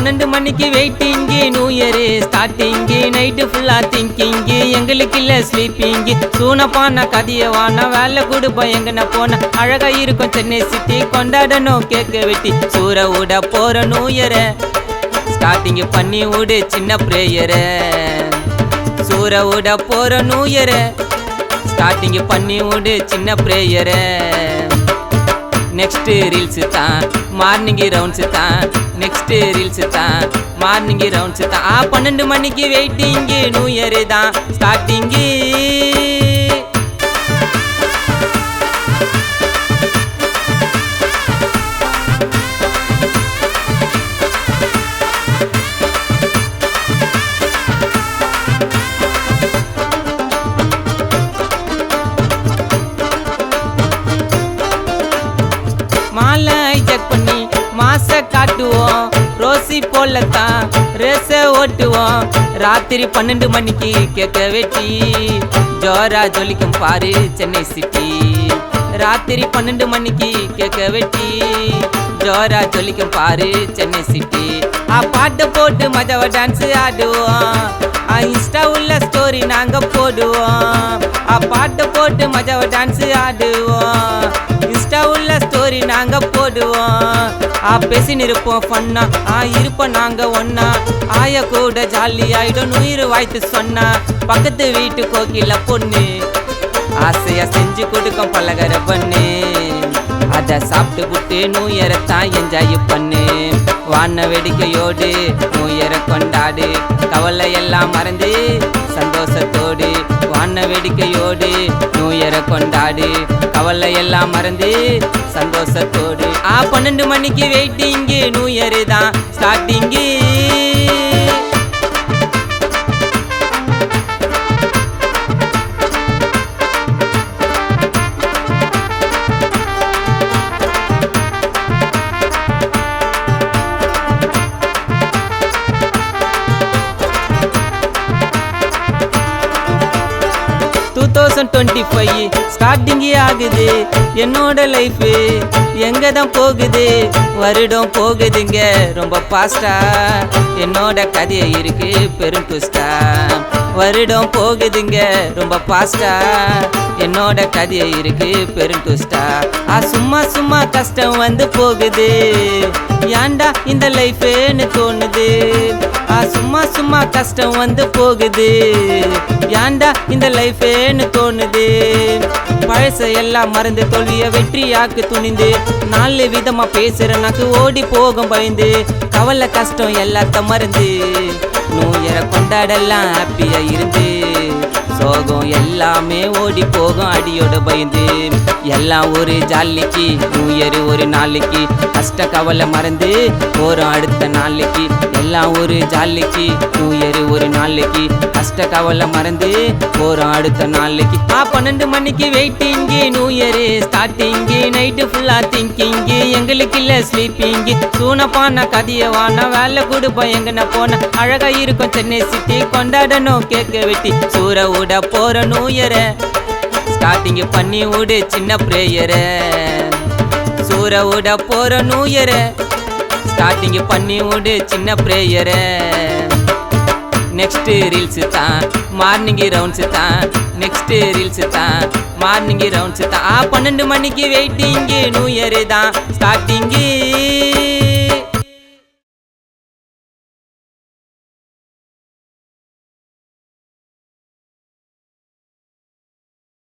12 மணிக்கு waiting, new year starting, night ஃபுல்லா thinking, எங்களுக்கு இல்ல ஸ்லீப்பிங்கு. சூனப்பான கதியவான வேலை கொடுப்போம் எங்கன போன, அழகா இருக்கும் சென்னை சிட்டி, கொண்டாடணும் கேக்க வெட்டி. சூற விட போற நியூ இயர ஸ்டார்டிங் பண்ணி விடு சின்ன பிரேயர. சூற விட போற நியூ இயர ஸ்டார்டிங் பண்ணி விடு சின்ன பிரேயர. நெக்ஸ்ட் ரீல்ஸ் தான் மார்னிங் ரவுண்ட்ஸ் தான், நெக்ஸ்ட் ரீல்ஸ் தான் மார்னிங் ரவுண்ட்ஸ் தான். 12 மணிக்கு வெயிட்டிங்கு, நியூ இயர் தான் ஸ்டார்டிங்கு. மாலை செக் பண்ணி மாச காட்டுவோம், ரோசி போலத்தான் ரேச ஓட்டுவோம். ராத்திரி 12 மணிக்கு கேக்க வெட்டி, ஜோரா ஜொலிக்கும் பாரு சென்னை சிட்டி. ராத்திரி 12 மணிக்கு கேக்க வெட்டி, ஜோரா ஜொலிக்கும் பாரு சென்னை சிட்டி. பாட்டை போட்டு மஜாவா டான்ஸ் ஆடுவோம், இன்ஸ்டா உள்ள ஸ்டோரி நாங்க போடுவோம். பாட்டை போட்டு மஜாவா டான்ஸ் ஆடுவோம், இன்ஸ்டா உள்ள ஸ்டோரி நாங்க போடுவோம். பேசின்னு இருப்போம் ஃபன்னா, இருப்போம் நாங்க ஒன்னா. ஆய கூட ஜாலி ஆயிடும் உயிர் வாய்த்து சொன்னா. பக்கத்து வீட்டு கோக்கில பொண்ணு ஆசையா செஞ்சு கொடுக்கும் பலகர பண்ணு, அத சாப்பிட்டு புட்டு நியூ இயரை தான் என்ஜாய் பண்ணு. வான வேடிக்கையோடு நியூ இயரை கொண்டாடு, கவலை எல்லாம் மறந்து சந்தோஷத்தோடு. வான வேடிக்கையோடு நியூ இயரை கொண்டாடு, கவலை எல்லாம் மறந்து சந்தோஷத்தோடு. 12 மணிக்கு வெயிட்டிங்கு, நியூ இயர் தான் ஸ்டார்டிங்கு. 2025 ஸ்டார்டிங் ஆகுது, என்னோட லைஃப் எங்க தான் போகுது. வருடம் போகுதுங்க ரொம்ப ஃபாஸ்டா, என்னோட கதையை இருக்கு பெரும் ட்விஸ்டா. வருடம் போகுதுங்க ரொம்ப ஃபாஸ்டா, என்னோட கதையை இருக்கு பெரும் ட்விஸ்டா. சும்மா சும்மா கஷ்டம் வந்து போகுது, ஏன்டா இந்த லைஃப்னு தோணுது. சும்மா சும்மா கஷ்டம் வந்து போகுது, ஏன்டா இந்த லைஃப்னு தோணுது. பழச எல்லாம் மறந்து தோல்விய வெற்றியாக்கு துணிந்து, 4 விதமா பேசுற நாக்கு ஓடி போகும் பயந்து. கவலை கஷ்டம் எல்லாத்த மறந்து நியூ இயரை கொண்டாடலாம் ஹாப்பியா இருந்து. சோகம் எல்லாமே ஓடி போகும் அடியோட பயந்து. எல்லாம் ஒரு ஜாலிக்கு, நியூ இயர் ஒரு நாளைக்கு, கஷ்ட கவலை மறந்து போறோம் அடுத்த நாளைக்கு. எல்லாம் ஒரு ஜாலிக்கு, நியூ இயர் ஒரு நாளைக்கு, கஷ்ட கவலை மறந்து போறோம் அடுத்த நாளைக்கு. 12 மணிக்கு waiting, new year starting, night ஃபுல்லா திங்கிங்கு, எங்களுக்கு இல்ல ஸ்லீப்பிங்கு. சூனப்பான கதியவான வேலை கொடுப்போம் எங்கன போன, அழகா இருக்கும் சென்னை சிட்டி, கொண்டாடணும் கேக்க வெட்டி. சூற விட போற நியூ இயர ஸ்டார்டிங் பண்ணி விடு சின்ன பிரேயர. சூற விட போற நியூ இயர ஸ்டார்டிங் பண்ணி விடு சின்ன பிரேயர. நெக்ஸ்ட் ரீல்ஸ் தான் மார்னிங் ரவுண்ட்ஸ் தான், நெக்ஸ்ட் ரீல்ஸ் தான் மார்னிங் ரவுண்ட்ஸ் தான். 12 மணிக்கு வெயிட்டிங்கு, நியூ இயர் தான் ஸ்டார்டிங்கு.